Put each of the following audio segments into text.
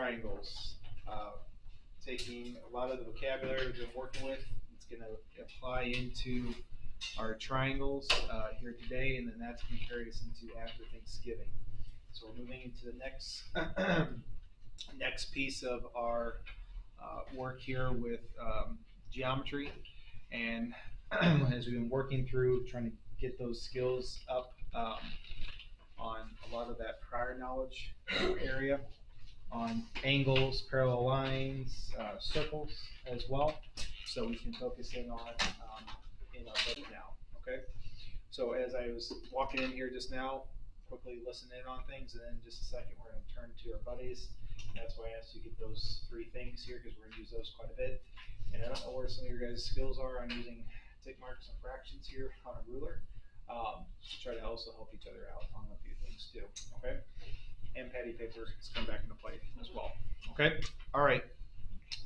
triangles. Taking a lot of the vocabulary we've been working with, it's going to apply into our triangles here today, and then that's going to carry us into after Thanksgiving. So we're moving into the next next piece of our work here with geometry, and as we've been working through trying to get those skills up on a lot of that prior knowledge area on angles, parallel lines, circles as well, so we can focus in on in our book now. Okay, so as I was walking in here just now, quickly listen in on things, and then in just a second we're going to turn to our buddies. That's why I asked you to get those three things here, because we're going to use those quite a bit. And I don't know where some of your guys' skills are on using tick marks and fractions here on a ruler. To try to also help each other out on a few things too. Okay, and patty paper has come back into play as well. Okay, all right.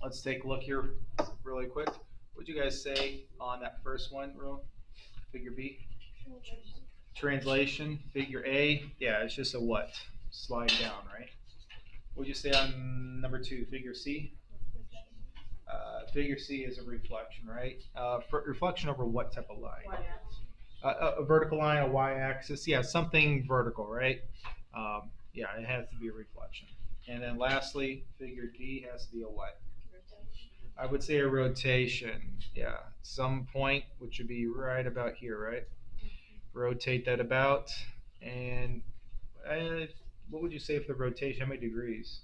Let's take a look here really quick. What'd you guys say on that first one, figure B? Translation. Figure A. Yeah, it's just a what? Slide down, right? What'd you say on number 2? Figure C? Figure C is a reflection, right? Reflection over what type of line? A vertical line, a y-axis. Yeah, something vertical, right? Yeah, it has to be a reflection. And then lastly, figure D has to be a what? I would say a rotation. Yeah, some point, which would be right about here, right? Rotate that about, and what would you say for the rotation? How many degrees?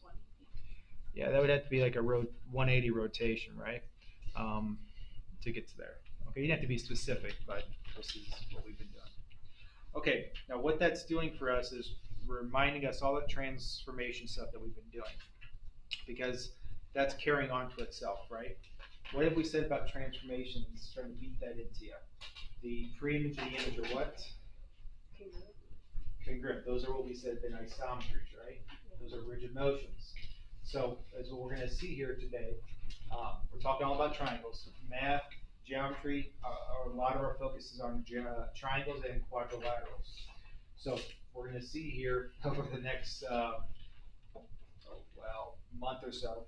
Yeah, that would have to be like a 180 rotation, right? To get to there. Okay, you don't have to be specific, but this is what we've been doing. Okay, now what that's doing for us is reminding us all that transformation stuff that we've been doing, because that's carrying on to itself, right? What have we said about transformations? Trying to beat that into you. The pre-image and the image are what? Congruent. Those are what we said in isometries, right? Those are rigid motions. So as what we're going to see here today, we're talking all about triangles. Math, geometry, a lot of our focus is on triangles and quadrilaterals. So we're going to see here over the next month or so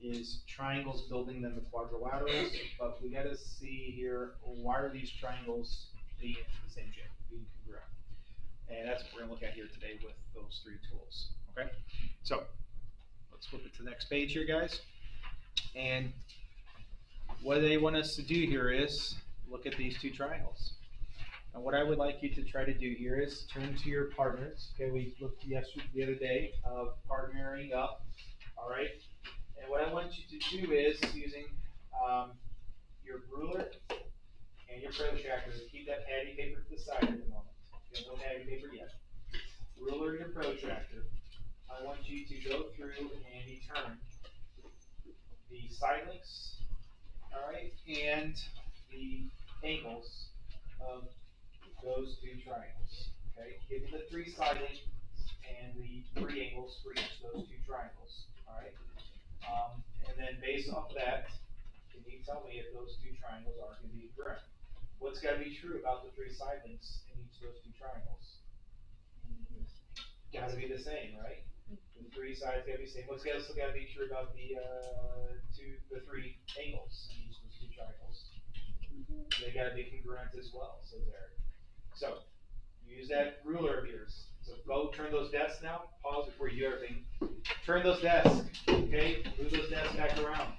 is triangles building them to quadrilaterals, but we got to see here, why are these triangles being the same shape, being congruent? And that's what we're going to look at here today with those 3 tools. Okay, so let's flip it to the next page here, guys. And what they want us to do here is look at these 2 triangles. And what I would like you to try to do here is turn to your partners. Okay, we looked the other day of partnering up. All right, and what I want you to do is using your ruler and your protractor. Keep that patty paper to the side at the moment. You have no patty paper yet. Ruler and your protractor. I want you to go through and determine the side links, all right, and the angles of those 2 triangles. Okay, give me the 3 side links and the 3 angles for each of those 2 triangles. All right, and then based off of that, can you tell me if those 2 triangles are going to be correct? What's got to be true about the 3 side links in each of those 2 triangles? Got to be the same, right? The 3 sides got to be the same. What's also got to be true about the 3 angles in each of those 2 triangles? They got to be congruent as well. So there. So use that ruler of yours. So go turn those desks now. Pause before you do everything. Turn those desks. Okay? Move those desks back around.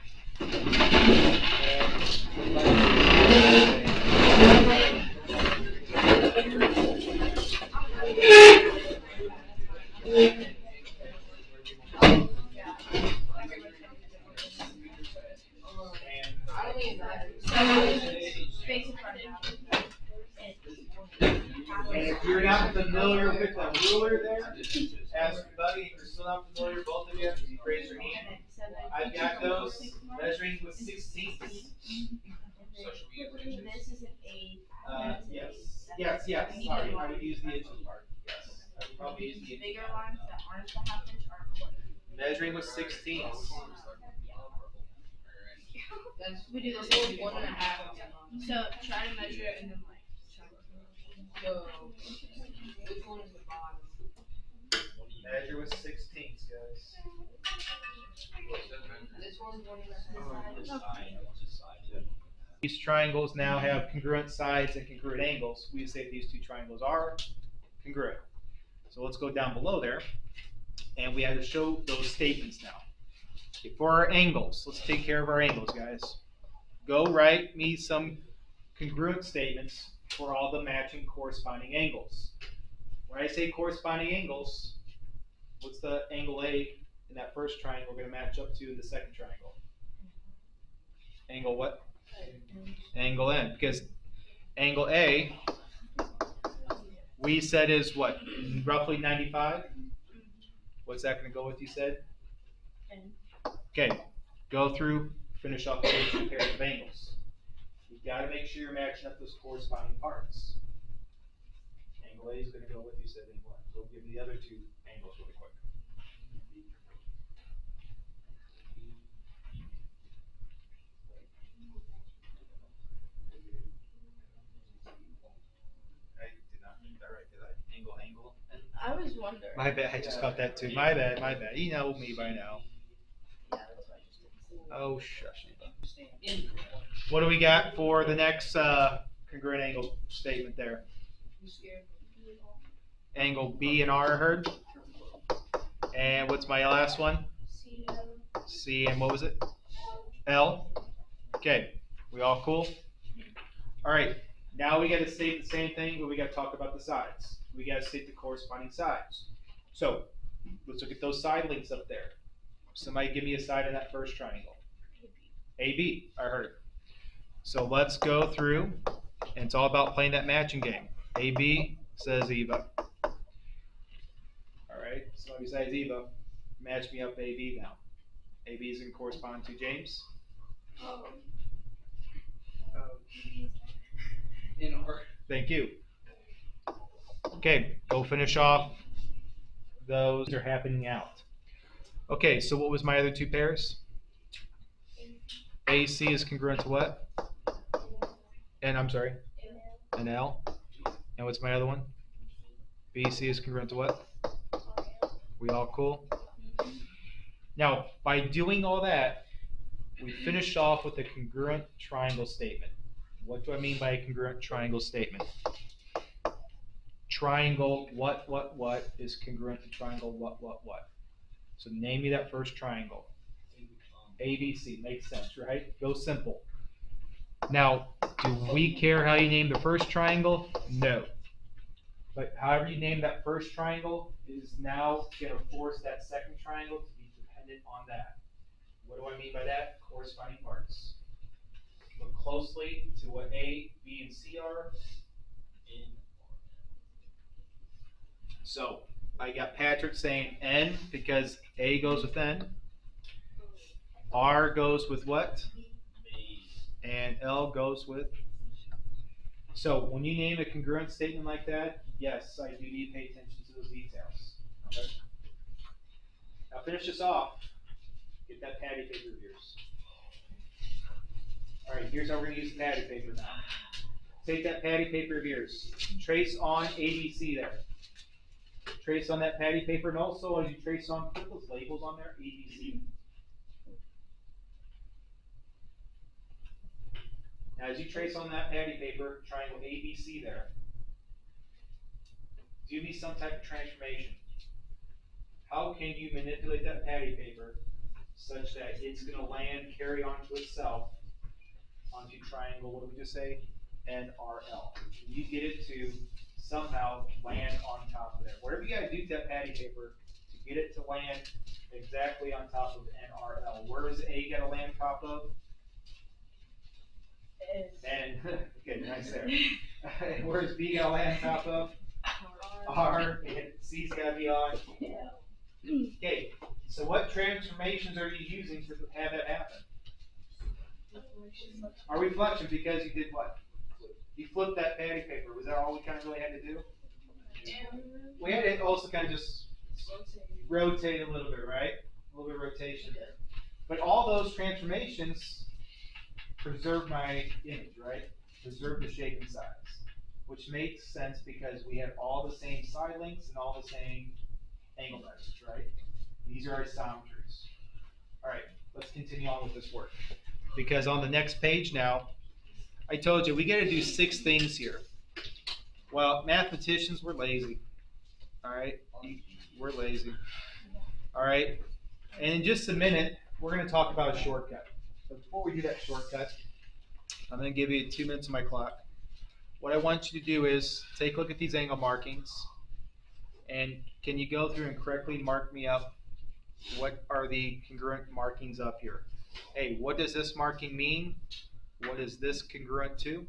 And if you're not familiar with the ruler there, ask your buddy. If you're still not familiar, both of you, raise your hand. I've got those measuring with 16ths. So should we use this is an yes. Sorry, I would use the inches part. Yes, I would probably use the inches. Bigger lines that aren't the half inch are measuring with 16ths. We do this whole 1.5. So try to measure it and then so which one is the bottom? Measure with 16ths, guys. These triangles now have congruent sides and congruent angles. We say these two triangles are congruent. So let's go down below there, and we have to show those statements now. Okay, for our angles, let's take care of our angles, guys. Go write me some congruent statements for all the matching corresponding angles. When I say corresponding angles, what's the angle A in that first triangle we're going to match up to in the second triangle? Angle what? Angle N. Because angle A, we said is what? Roughly 95? What's that going to go with, you said? Okay, go through, finish off those two pairs of angles. You've got to make sure you're matching up those corresponding parts. Angle A is going to go with, you said, angle N. So give me the other two angles really quick. I did not make that right, did I? Angle, and I was wondering. my bad, I just got that too. My bad. You know me by now. Oh, shush. What do we got for the next congruent angle statement there? Angle B and R, I heard. And what's my last one? C, and what was it? L. Okay, we all cool? All right, now we got to state the same thing, but we got to talk about the sides. We got to state the corresponding sides. So let's look at those side links up there. Somebody give me a side in that first triangle. AB, I heard. So let's go through, and it's all about playing that matching game. AB says Eva. All right, somebody besides Eva, match me up AB now. AB is going to correspond to James. In order. Thank you. Okay, go finish off. Those are happening out. Okay, so what was my other two pairs? AC is congruent to what? And I'm sorry? An L. And what's my other one? BC is congruent to what? We all cool? Now, by doing all that, we finished off with a congruent triangle statement. What do I mean by a congruent triangle statement? Triangle what is congruent to triangle what? So name me that first triangle. ABC, makes sense, right? Go simple. Now, do we care how you name the first triangle? No. But however you name that first triangle is now going to force that second triangle to be dependent on that. What do I mean by that? Corresponding parts. Look closely to what A, B, and C are. So I got Patrick saying N because A goes with N. R goes with what? And L goes with. So when you name a congruent statement like that, yes, I do need to pay attention to those details. Okay. Now finish this off. Get that patty paper of yours. All right, here's how we're going to use the patty paper now. Take that patty paper of yours. Trace on ABC there. Trace on that patty paper, and also as you trace on, put those labels on there, ABC. Now as you trace on that patty paper, triangle ABC there, do me some type of transformation. How can you manipulate that patty paper such that it's going to land, carry onto itself, onto triangle, what did we just say? NRL. Can you get it to somehow land on top of there? Whatever you got to do to that patty paper to get it to land exactly on top of NRL. Where does A got to land top of? And okay, nice there. Where's B got to land top of? R. And C's got to be on. Okay, so what transformations are you using to have that happen? Our reflection, because you did what? You flipped that patty paper. Was that all we kind of really had to do? We had to also kind of just rotate a little bit, right? A little bit of rotation. But all those transformations preserve my image, right? Preserve the shape and size, which makes sense because we have all the same side links and all the same angle measures, right? These are isometries. All right, let's continue on with this work. Because on the next page now, I told you we got to do 6 things here. Well, mathematicians, we're lazy. All right, we're lazy. All right, and in just a minute, we're going to talk about a shortcut. But before we do that shortcut, I'm going to give you 2 minutes on my clock. What I want you to do is take a look at these angle markings, and can you go through and correctly mark me up what are the congruent markings up here? Hey, what does this marking mean? What is this congruent to?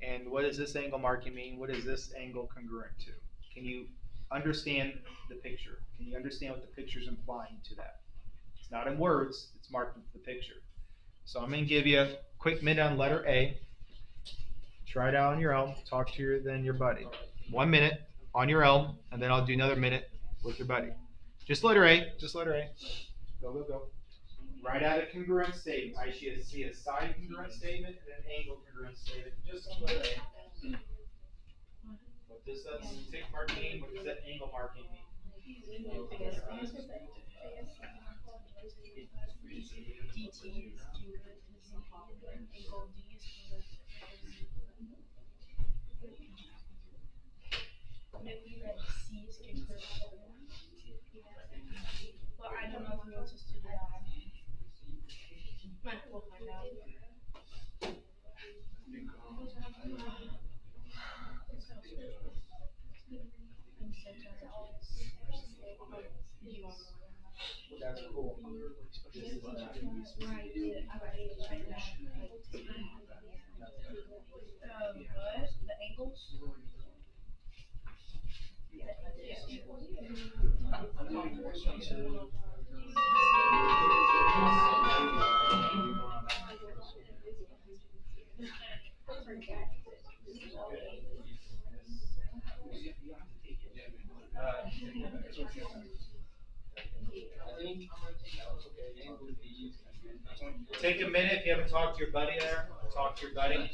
And what does this angle marking mean? What is this angle congruent to? Can you understand the picture? Can you understand what the picture is implying to that? It's not in words, it's marked with the picture. So I'm going to give you a quick minute on letter A. Try it out on your own. Talk to your buddy. 1 minute on your own, and then I'll do another minute with your buddy. Just letter A. Just letter A. Go, go, go. Write out a congruent statement. I see a side congruent statement and an angle congruent statement. Just on letter A. What does that tick mark mean? What does that angle marking mean? Well, I don't know if he wants us to do that. We'll find out. That's cool. What? The angles? Take a minute if you haven't talked to your buddy there. Talk to your buddy.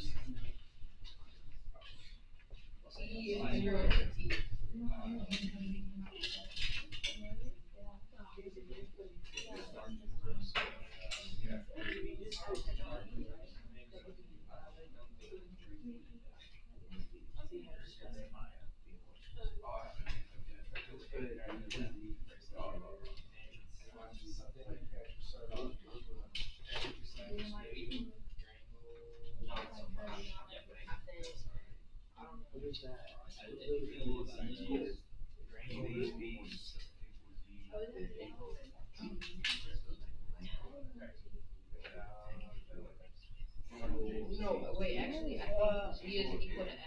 No, wait, actually, I think B is equal to X.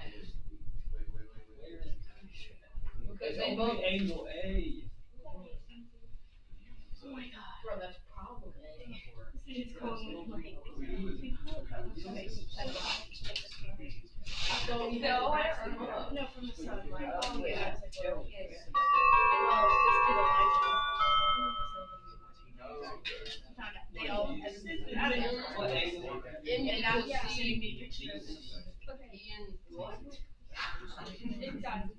Because they both angle A. Oh my god. Bro, that's problem A. It's calling like. So, No, I I don't know. no, from the sun. Like, Oh, yeah. Well, Yeah. this kid Elijah. Found out. They all. I don't know. What angle? N And now equals he's sending C. me pictures. Ian, what? It does.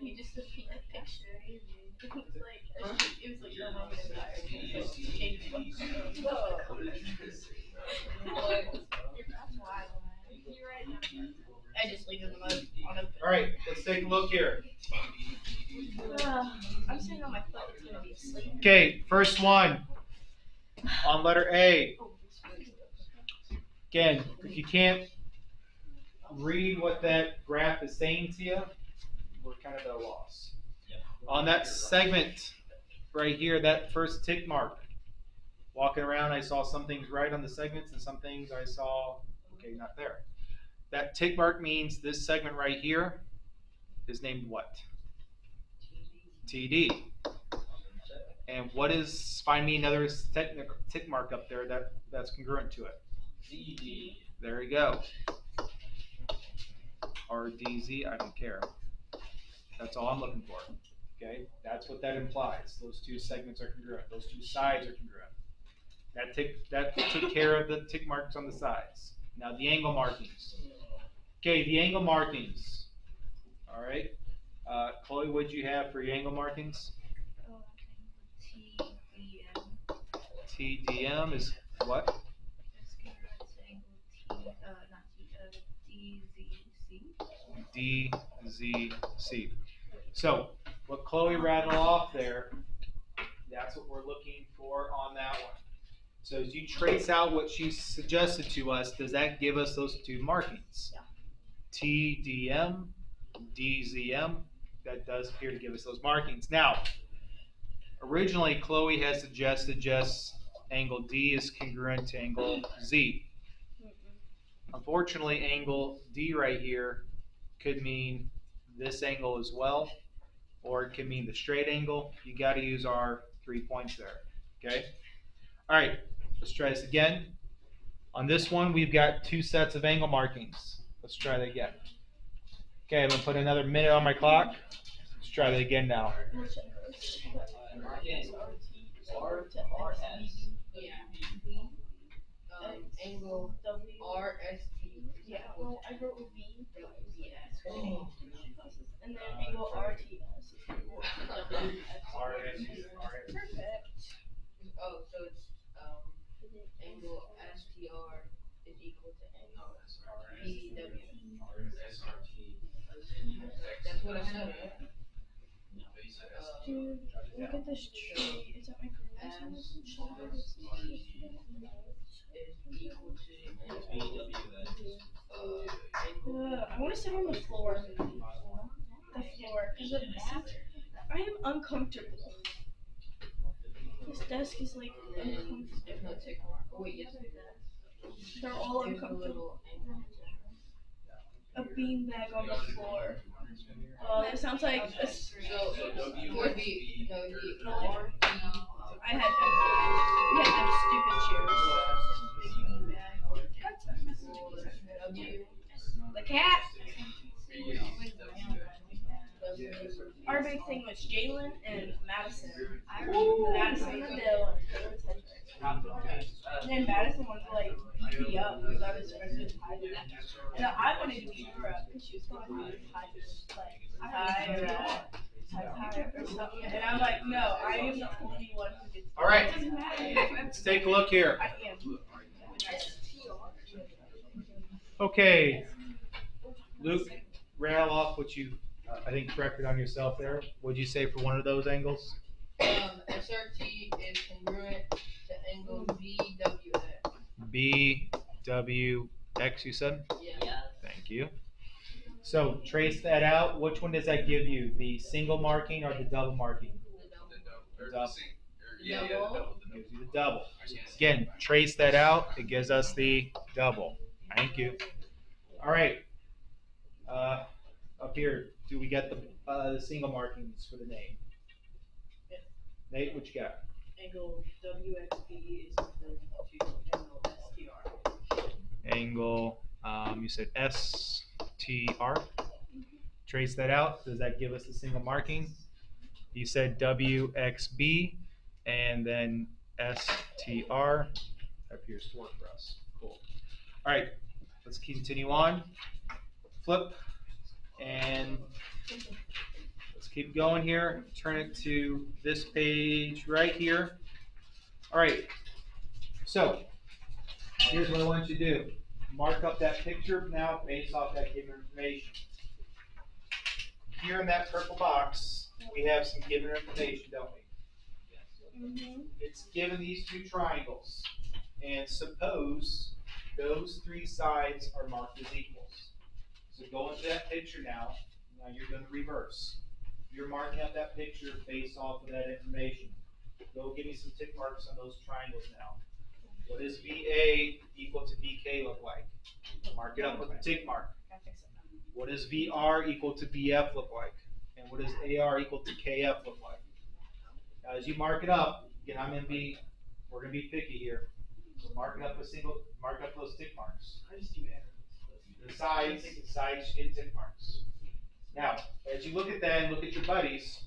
He just sent me a picture. It was like no moment in time. Changed That's wild. You're right. I just leave it in the mud on open. All right, let's take a look here. I'm sitting on my foot. It's gonna be asleep. Okay, first one on letter A. Again, if you can't read what that graph is saying to you, we're kind of at a loss. On that segment right here, that first tick mark, walking around, I saw some things right on the segments and some things I saw, okay, not there. That tick mark means this segment right here is named what? TD. And what is, find me another tick mark up there that's congruent to it. DD. There you go. Or DZ, I don't care. That's all I'm looking for. Okay, that's what that implies. Those two segments are congruent. Those two sides are congruent. That took care of the tick marks on the sides. Now the angle markings. Okay, the angle markings. All right. Chloe, what did you have for your angle markings? TB TDM is what? It's congruent to angle DZC. So, what Chloe rattled off there, that's what we're looking for on that one. So as you trace out what she suggested to us, does that give us those two markings? Yeah. TDM, DZM, that does appear to give us those markings. Now, originally Chloe had suggested just angle D is congruent to angle Z. Unfortunately, angle D right here could mean this angle as well, or it could mean the straight angle. You got to use our 3 points there, okay? All right, let's try this again. On this one, we've got two sets of angle markings. Let's try that again. Okay, I'm gonna put another minute on my clock. Let's try that again now. Angle RST. Yeah, well, I wrote V. And then angle RTS. Perfect. Oh, so it's angle STR is equal to angle BW. That's what I said, right? Dude, look at this tree. It's at my grandma's house. Is equal to I want to sit on the floor. The floor. I am uncomfortable. This desk is like uncomfortable. if not tick mark. Oh wait, yes. They're all There's a uncomfortable. little A beanbag on the floor. Oh, that sounds like a So it would be the R. I had we had them stupid chairs. The cat. Our big thing was Jalen and Madison. Madison and Bill and then Madison wanted to like beat me up because I was supposed to tie her. And I wanted to beat her up because she was going to tie her or something. And I'm like, no, I am the only one who gets. All right. It doesn't matter. Let's take a look here. I am. Okay, Luke, rattle off what you, I think, corrected on yourself there. What'd you say for one of those angles? SRT is congruent to angle BWX. BWX, you said? Yeah. Thank you. So trace that out. Which one does that give you? The single marking or the double marking? The double. Gives you the double. Again, trace that out. It gives us the double. Thank you. All right. Up here, do we get the single markings for the name? Yeah. Nate, what you got? Angle WXB is equal to angle STR. Angle, you said STR. Trace that out. Does that give us the single marking? You said WXB and then STR. That appears to work for us. Cool. All right, let's continue on. Flip and let's keep going here. Turn it to this page right here. All right, so here's what I want you to do. Mark up that picture now based off that given information. Here in that purple box, we have some given information, don't we? It's given these two triangles. And suppose those three sides are marked as equals. So go into that picture now. Now you're going to reverse. You're marking up that picture based off of that information. Go give me some tick marks on those triangles now. What does VA equal to VK look like? Mark it up with a tick mark. What does VR equal to BF look like? And what does AR equal to KF look like? Now, as you mark it up, again, we're going to be picky here. So mark it up mark up those tick marks. The sides get tick marks. Now, as you look at that and look at your buddies,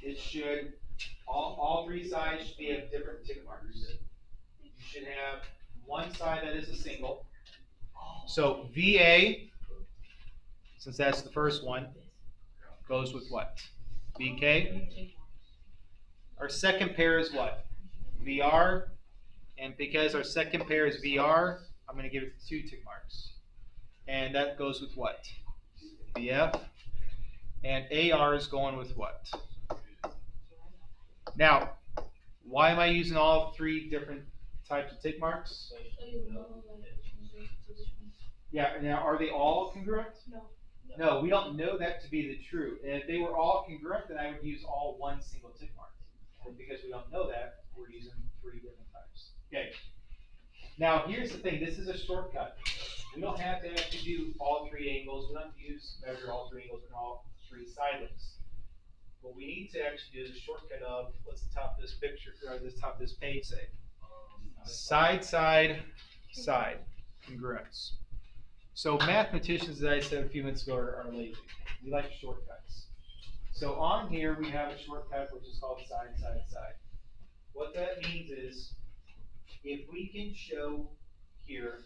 it should, all three sides should be at different tick marks. You should have one side that is a single. So VA, since that's the first one, goes with what? VK? Our second pair is what? VR. And because our second pair is VR, I'm going to give it 2 tick marks. And that goes with what? VF. And AR is going with what? Now, why am I using all 3 different types of tick marks? Yeah, now are they all congruent? No. No, we don't know that to be the true. And if they were all congruent, then I would use all one single tick mark. But because we don't know that, we're using 3 different types. Okay. Now here's the thing, this is a shortcut. We don't have to actually do all 3 angles. We don't have to measure all 3 angles and all 3 side lengths. What we need to actually do is a shortcut of, what's the top of this picture, or the top of this page say? Side, side, side, congruence. So mathematicians, as I said a few minutes ago, are lazy. We like shortcuts. So on here we have a shortcut which is called side, side, side. What that means is, if we can show here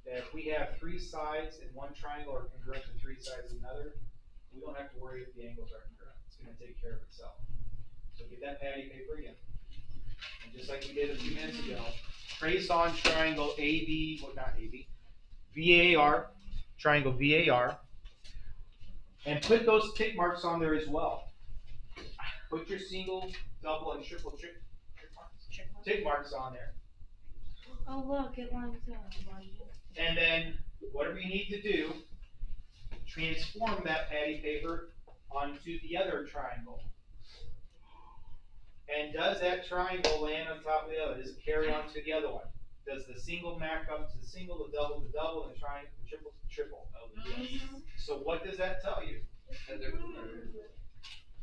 that if we have 3 sides in one triangle are congruent to 3 sides in another, we don't have to worry if the angles are congruent. It's going to take care of itself. So get that patty paper again. And just like we did a few minutes ago, trace on triangle AB, well not AB, VAR, triangle VAR, and put those tick marks on there as well. Put your single, double, and triple tick marks on there. Oh look, it lines up. And then, whatever you need to do, transform that patty paper onto the other triangle. And does that triangle land on top of the other? Does it carry on to the other one? Does the single match up to the single, the double, and the triangle, the triple, the triple? So what does that tell you?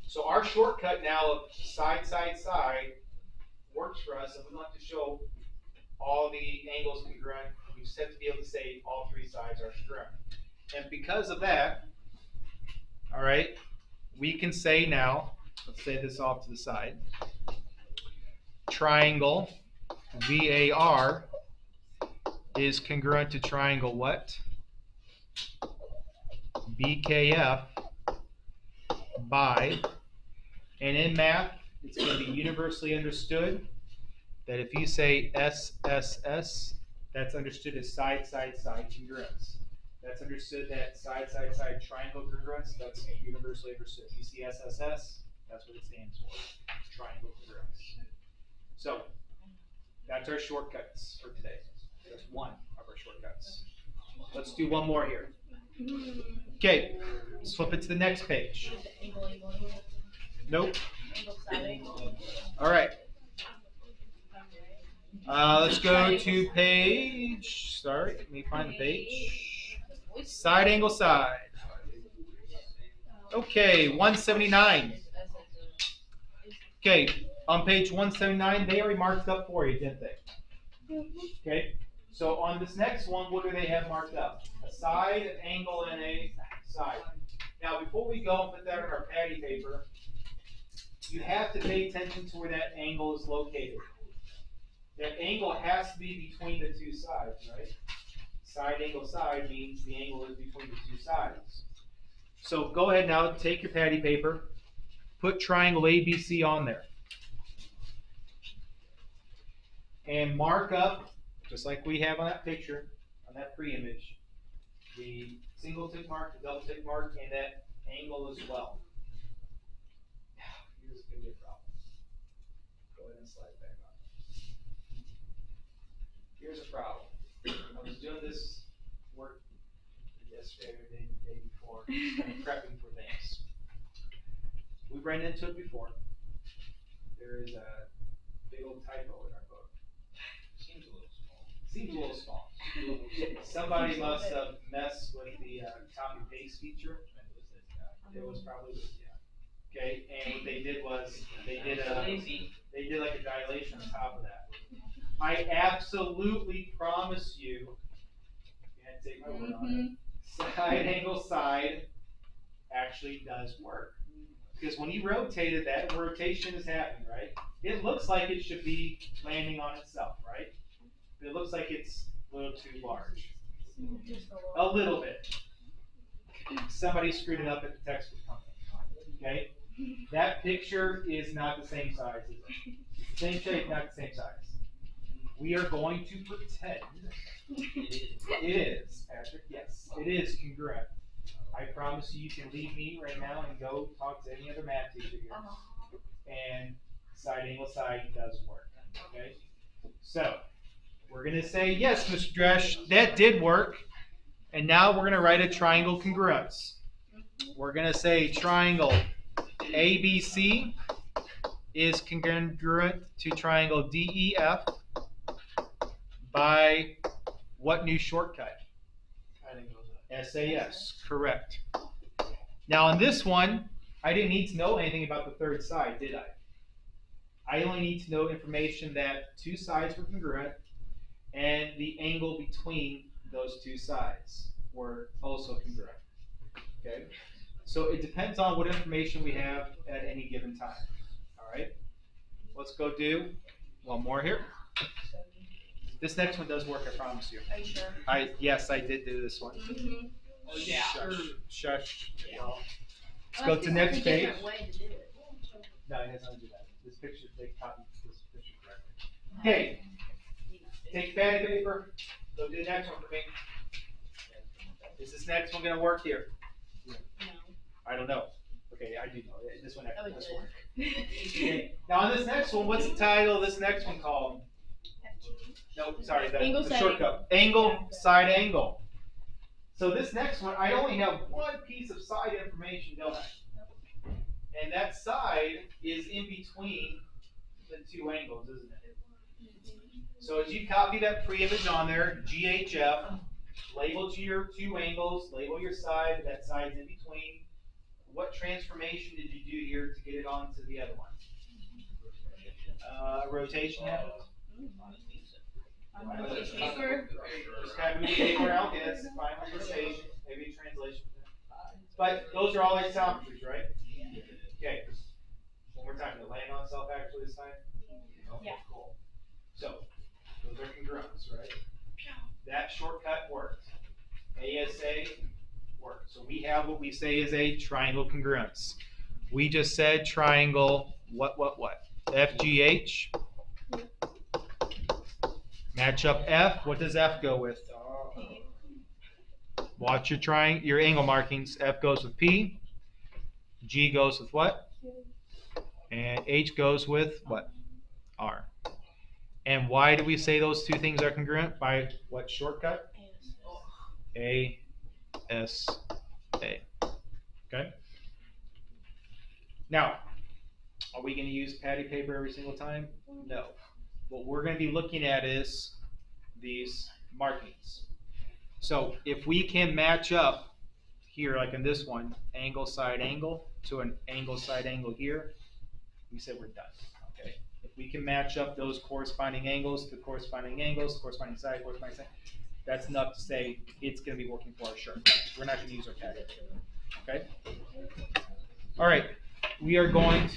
So our shortcut now of side, side, side works for us, and we don't have to show all the angles congruent. We just have to be able to say all 3 sides are congruent. And because of that, all right, we can say now, let's say this off to the side, triangle VAR is congruent to triangle what? BKF by, and in math, it's going to be universally understood that if you say SSS, that's understood as side, side, side congruence. That's understood that side, side, side triangle congruence, that's universally understood. If you see SSS, that's what it stands for, triangle congruence. So, that's our shortcuts for today. That's one of our shortcuts. Let's do one more here. Okay, let's flip it to the next page. Nope. All right. Let's go to page, sorry, let me find the page. Side angle side. Okay, 179. Okay, on page 179, they already marked up for you, didn't they? Okay, so on this next one, what do they have marked up? A side, an angle, and a side. Now, before we go and put that on our patty paper, you have to pay attention to where that angle is located. That angle has to be between the 2 sides, right? Side angle side means the angle is between the 2 sides. So go ahead now, take your patty paper, put triangle ABC on there. And mark up, just like we have on that picture, on that pre-image, the single tick mark, the double tick mark, and that angle as well. Here's going to be a problem. Go ahead and slide it back on. Here's a problem. I was doing this work yesterday or the day before, kind of prepping for things. We've ran into it before. There is a big old typo in our book. Seems a little small. Seems a little small. Somebody must have messed with the copy paste feature. It was probably, yeah. Okay, and what they did was they did like a dilation on top of that. I absolutely promise you, can't take my word on it, side angle side actually does work. Because when you rotated that, rotation is happening, right? It looks like it should be landing on itself, right? But it looks like it's a little too large. A little bit. Somebody screwed it up at the textbook company. Okay? That picture is not the same size, is it? It's the same shape, not the same size. We are going to pretend it is, Patrick. Yes, it is congruent. I promise you can leave me right now and go talk to any other math teacher here. And side angle side does work. Okay? So we're gonna say yes, Mr. Dresch, that did work. And now we're gonna write a triangle congruence. We're gonna say triangle ABC is congruent to triangle DEF by what new shortcut? SAS, correct. Now on this one, I didn't need to know anything about the third side, did I? I only need to know information that two sides were congruent and the angle between those two sides were also congruent. Okay? So it depends on what information we have at any given time. All right? Let's go do one more here. This next one does work, I promise you. Are you sure? Yes, I did do this one. Mm-hmm. Oh, yeah. Shush. Yeah. Let's go to the next page. Different way to do it. No, it has nothing to do that. This picture, they copied this picture correctly. Okay, take pen and paper. Go do the next one for me. Is this next one gonna work here? No. I don't know. Okay, I do know. This one actually Oh, it does did. work. Okay. Now on this next one, what's the title of this next one called? Nope, sorry, Angle the side shortcut. Angle, side angle. So this next one, I only have one piece of side information, don't I? And that side is in between the two angles, isn't it? So as you copy that pre-image on there, GHF, label your two angles, label your side, that side's in between. What transformation did you do here to get it onto the other one? Rotation happened? Paper. Just kind of move the paper out, okay, that's fine, rotation, maybe a translation. But those are all isometries, right? Okay, one more time, the laying on itself actually this time? Okay, Yeah. cool. So, those are congruents, right? That shortcut worked. ASA worked. So we have what we say is a triangle congruence. We just said triangle what? FGH. Match up F. What does F go with? Watch your angle markings. F goes with P. G goes with what? And H goes with what? R. And why do we say those two things are congruent? By what shortcut? A, S, A. Okay? Now, are we going to use patty paper every single time? No. What we're going to be looking at is these markings. So if we can match up here, like in this one, angle side angle to an angle side angle here, we say we're done. Okay. If we can match up those corresponding angles to corresponding angles, corresponding side, that's enough to say it's going to be working for our shortcut. We're not going to use our patty. Okay. All right. We are going to